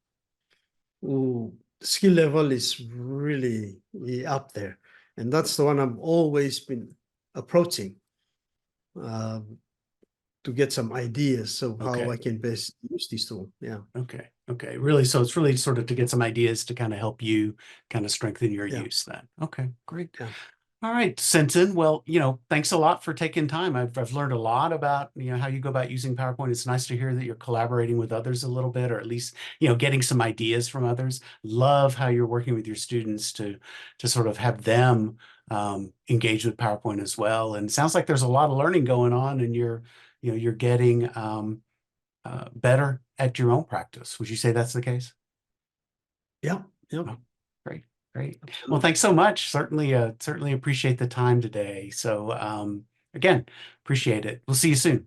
skill level is really up there, and that's the one I've always been approaching to get some ideas of how I can best use this tool. Yeah. Okay. Okay. Really, so it's really sort of to get some ideas to kind of help you kind of strengthen your Yeah. use then. Okay, great. Yeah. All right, Sinton. Well, thanks a lot for taking time. I've learned a lot about, how you go about using PowerPoint. It's nice to hear that you're collaborating with others a little bit, or at least, getting some ideas from others. Love how you're working with your students to sort of have them engage with PowerPoint as well. And it sounds like there's a lot of learning going on, and you're getting better at your own practice. Would you say that's the case? Yeah, yeah. Oh, great. Great. Well, thanks so much. Certainly appreciate the time today. So again, appreciate it. We'll see you soon.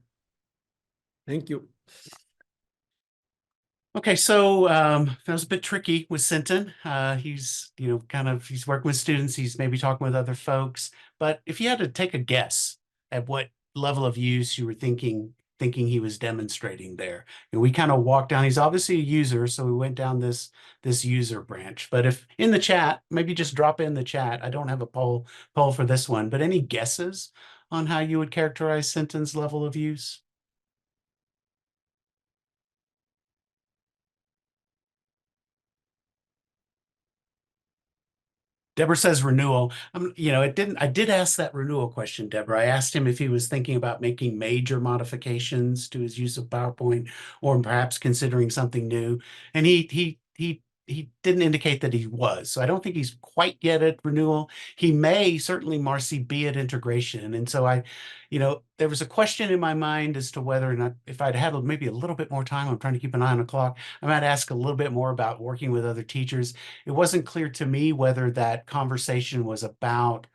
Thank you. Okay, so that was a bit tricky with Sinton. He's, he's working with students, he's maybe talking with other folks. But if you had to take a guess at what level of use you were thinking he was demonstrating there, and we kind of walked down, he's obviously a user, so we went down this user branch. But if in the chat, maybe just drop in the chat. I don't have a poll for this one, but any guesses on how you would characterize Sinton's level of use? Deborah says renewal. I did ask that renewal question, Deborah. I asked him if he was thinking about making major modifications to his use of PowerPoint, or perhaps considering something new. And he didn't indicate that he was. So I don't think he's quite yet at renewal. He may certainly, Marcy, be at integration. And so there was a question in my mind as to whether or not, if I'd had maybe a little bit more time, I'm trying to keep an eye on the clock, I might ask a little bit more about working with other teachers. It wasn't clear to me whether that conversation was about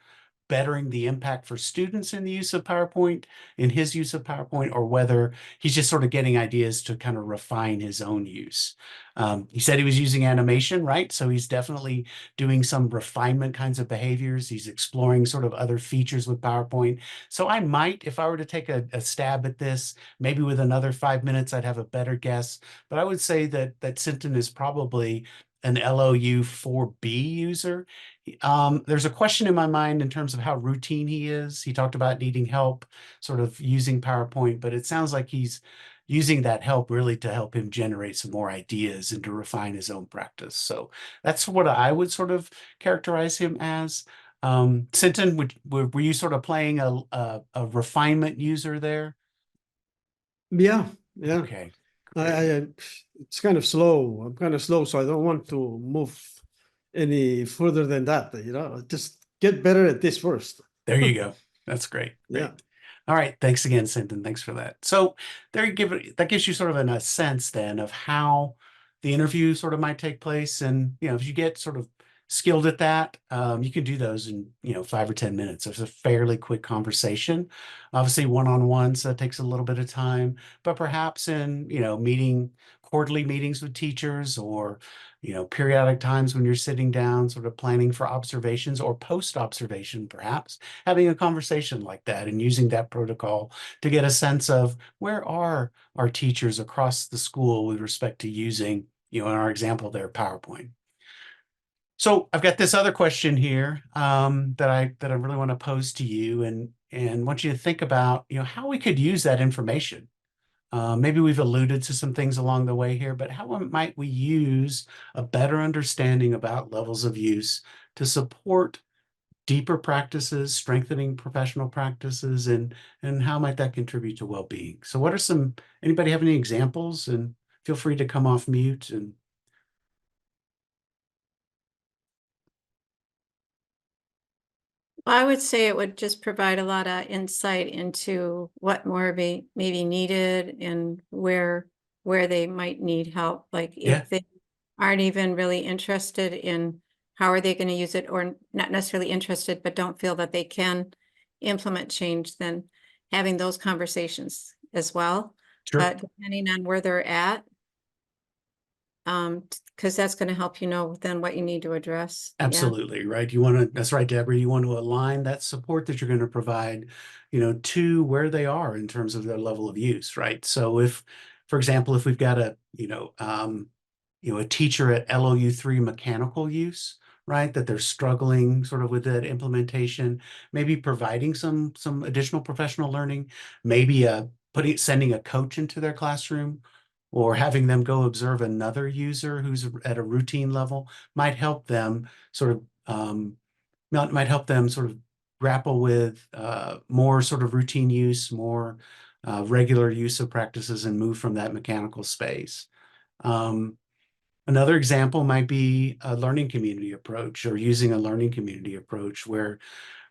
bettering the impact for students in the use of PowerPoint, in his use of PowerPoint, or whether he's just sort of getting ideas to kind of refine his own use. He said he was using animation, right? So he's definitely doing some refinement kinds of behaviors. He's exploring sort of other features with PowerPoint. So I might, if I were to take a stab at this, maybe with another 5 minutes, I'd have a better guess. But I would say that Sinton is probably an LOU 4B user. There's a question in my mind in terms of how routine he is. He talked about needing help sort of using PowerPoint, but it sounds like he's using that help really to help him generate some more ideas and to refine his own practice. So that's what I would sort of characterize him as. Sinton, were you sort of playing a refinement user there? Yeah. Okay. It's kind of slow. I'm kind of slow, so I don't want to move any further than that. Just get better at this first. There you go. That's great. Great. Yeah. All right. Thanks again, Sinton. Thanks for that. So that gives you sort of a sense then of how the interview sort of might take place. And, if you get sort of skilled at that, you can do those in, 5 or 10 minutes. It's a fairly quick conversation. Obviously, one-on-one, so it takes a little bit of time, but perhaps in, quarterly meetings with teachers, or, periodic times when you're sitting down, sort of planning for observations or post-observation, perhaps having a conversation like that and using that protocol to get a sense of where are our teachers across the school with respect to using, in our example there, PowerPoint. So I've got this other question here that I really want to pose to you, and want you to think about, how we could use that information. Maybe we've alluded to some things along the way here, but how might we use a better understanding about levels of use to support deeper practices, strengthening professional practices, and how might that contribute to well-being? So what are anybody have any examples? And feel free to come off mute. And I would say it would just provide a lot of insight into what more may be needed and where they might need help. Like if they aren't even really interested in how are they going to use it, or not necessarily interested, but don't feel that they can implement change, then having those conversations as well. Sure. But depending on where they're at, because that's going to help then what you need to address. Absolutely, right. That's right, Deborah. You want to align that support that you're going to provide, to where they are in terms of their level of use, right? So if, for example, if we've got a teacher at LOU 3 mechanical use, right, that they're struggling sort of with that implementation, maybe providing some additional professional learning, maybe sending a coach into their classroom, or having them go observe another user who's at a routine level might help them sort of grapple with more sort of routine use, more regular use of practices, and move from that mechanical space. Another example might be a learning community approach, or using a learning community approach where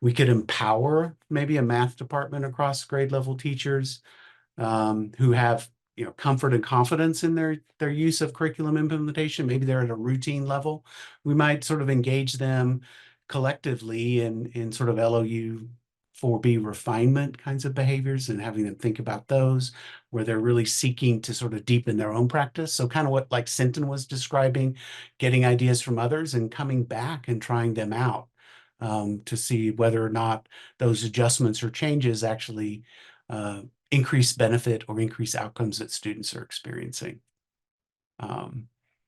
we could empower maybe a math department across grade level teachers who have comfort and confidence in their use of curriculum implementation. Maybe they're at a routine level. We might sort of engage them collectively in sort of LOU 4B refinement kinds of behaviors, and having them think about those where they're really seeking to sort of deepen their own practice. So kind of what like Sinton was describing, getting ideas from others and coming back and trying them out to see whether or not those adjustments or changes actually increase benefit or increase outcomes that students are experiencing.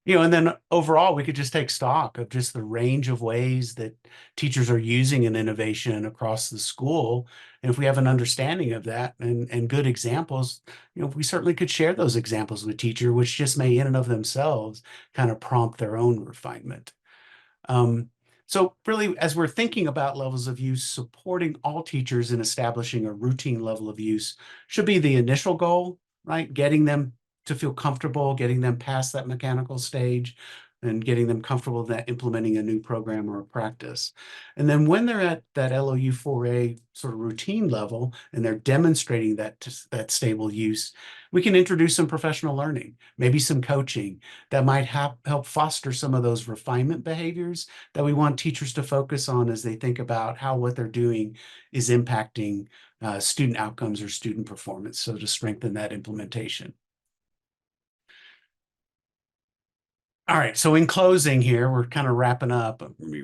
And then overall, we could just take stock of just the range of ways that teachers are using an innovation across the school. And if we have an understanding of that and good examples, we certainly could share those examples with teacher, which just may in and of themselves kind of prompt their own refinement. So really, as we're thinking about levels of use, supporting all teachers in establishing a routine level of use should be the initial goal, right? Getting them to feel comfortable, getting them past that mechanical stage, and getting them comfortable that implementing a new program or a practice. And then when they're at that LOU 4A sort of routine level and they're demonstrating that stable use, we can introduce some professional learning, maybe some coaching that might help foster some of those refinement behaviors that we want teachers to focus on as they think about how what they're doing is impacting student outcomes or student performance. So to strengthen that implementation. All right, so in closing here, we're kind of wrapping up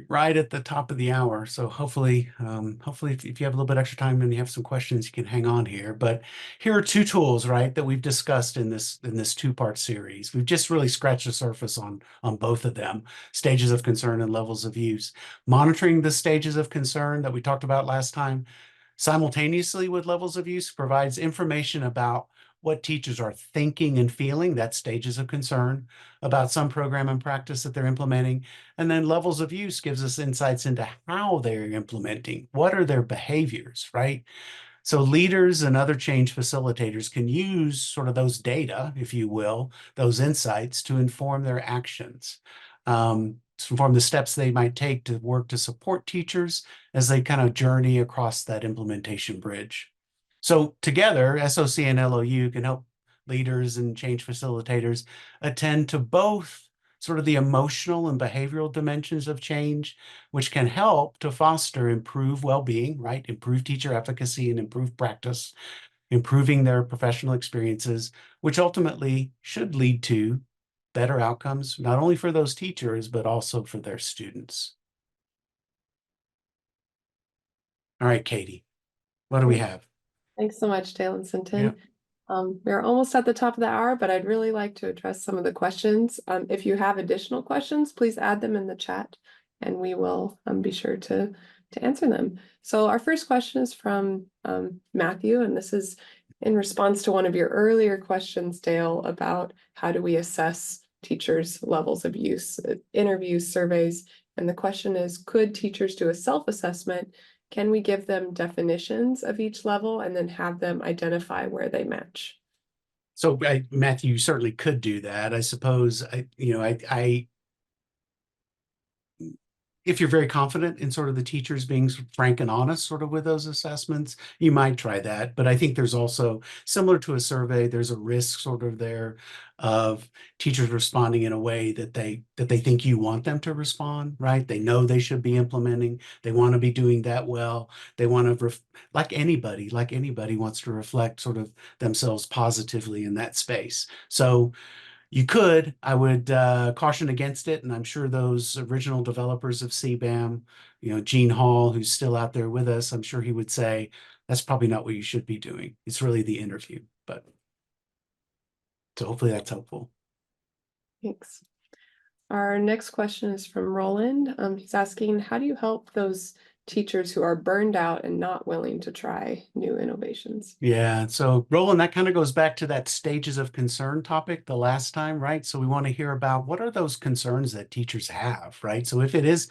right at the top of the hour. So hopefully if you have a little bit extra time and you have some questions, you can hang on here. But here are two tools, right, that we've discussed in this two-part series. We've just really scratched the surface on both of them, stages of concern and levels of use. Monitoring the stages of concern that we talked about last time simultaneously with levels of use provides information about what teachers are thinking and feeling, that's stages of concern, about some program and practice that they're implementing. And then levels of use gives us insights into how they're implementing. What are their behaviors, right? So leaders and other change facilitators can use sort of those data, if you will, those insights to inform their actions, to inform the steps they might take to work to support teachers as they kind of journey across that implementation bridge. So together, SOC and LOU can help leaders and change facilitators attend to both sort of the emotional and behavioral dimensions of change, which can help to foster improved well-being, right? Improve teacher efficacy and improve practice, improving their professional experiences, which ultimately should lead to better outcomes, not only for those teachers, but also for their students. All right, Katie, what do we have? Thanks so much, Dale and Sinton. We're almost at the top of the hour, but I'd really like to address some of the questions. If you have additional questions, please add them in the chat and we will be sure to answer them. So our first question is from Matthew, and this is in response to one of your earlier questions, Dale, about how do we assess teachers' levels of use, interviews, surveys. And the question is, could teachers do a self-assessment? Can we give them definitions of each level and then have them identify where they match? So Matthew, you certainly could do that. I suppose, if you're very confident in sort of the teachers being frank and honest sort of with those assessments, you might try that. But I think there's also, similar to a survey, there's a risk sort of there of teachers responding in a way that they think you want them to respond, right? They know they should be implementing. They want to be doing that well. They want to, like anybody wants to reflect sort of themselves positively in that space. So you could, I would caution against it. And I'm sure those original developers of CBAM, Gene Hall, who's still out there with us, I'm sure he would say, that's probably not what you should be doing. It's really the interview. But so hopefully that's helpful. Thanks. Our next question is from Roland. He's asking, how do you help those teachers who are burned out and not willing to try new innovations? Yeah, so Roland, that kind of goes back to that stages of concern topic the last time, right? So we want to hear about what are those concerns that teachers have, right? So if it is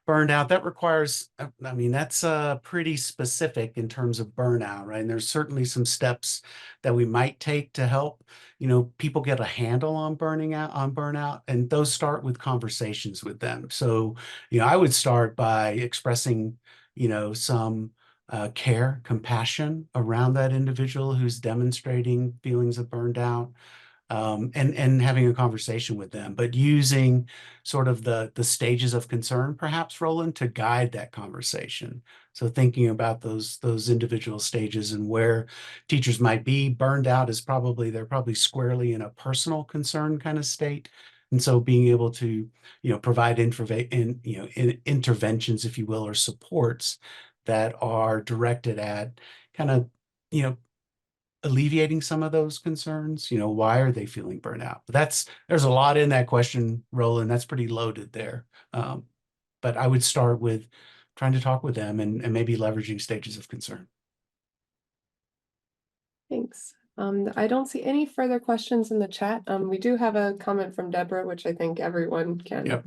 burned out, that requires, I mean, that's pretty specific in terms of burnout, right? And there's certainly some steps that we might take to help, people get a handle on burnout, and those start with conversations with them. So, I would start by expressing, some care, compassion around that individual who's demonstrating feelings of burned out. And having a conversation with them, but using sort of the stages of concern, perhaps, Roland, to guide that conversation. So thinking about those individual stages and where teachers might be burned out is they're probably squarely in a personal concern kind of state. And so being able to, provide interventions, if you will, or supports that are directed at kind of, alleviating some of those concerns. Why are they feeling burnout? But there's a lot in that question, Roland. That's pretty loaded there. But I would start with trying to talk with them and maybe leveraging stages of concern. Thanks. I don't see any further questions in the chat. We do have a comment from Deborah, which I think everyone can. Yep.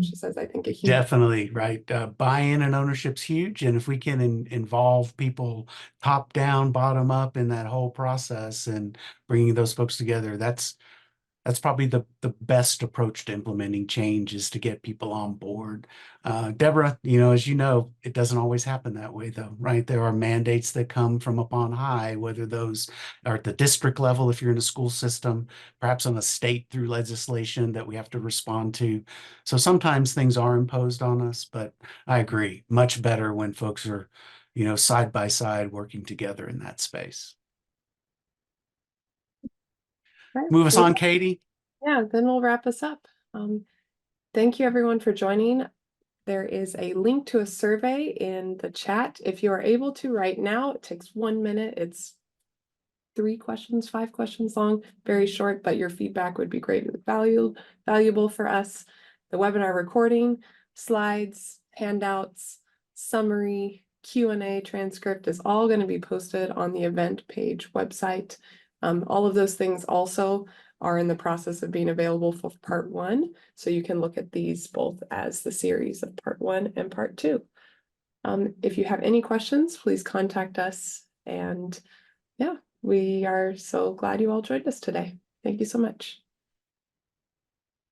She says, I think a huge. Definitely, right. Buy-in and ownership's huge. And if we can involve people top down, bottom up in that whole process and bringing those folks together, that's probably the best approach to implementing change, is to get people on board. Deborah, as you know, it doesn't always happen that way, though, right? There are mandates that come from up on high, whether those are at the district level, if you're in a school system, perhaps on a state through legislation that we have to respond to. So sometimes things are imposed on us, but I agree, much better when folks are, side by side working together in that space. Right. Move us on, Katie. Yeah, then we'll wrap us up. Thank you everyone for joining. There is a link to a survey in the chat. If you are able to right now, it takes 1 minute. It's 3 questions, 5 questions long, very short, but your feedback would be greatly valuable for us. The webinar recording, slides, handouts, summary, Q&A, transcript is all going to be posted on the event page website. All of those things also are in the process of being available for part 1. So you can look at these both as the series of part 1 and part 2. If you have any questions, please contact us. And yeah, we are so glad you all joined us today. Thank you so much.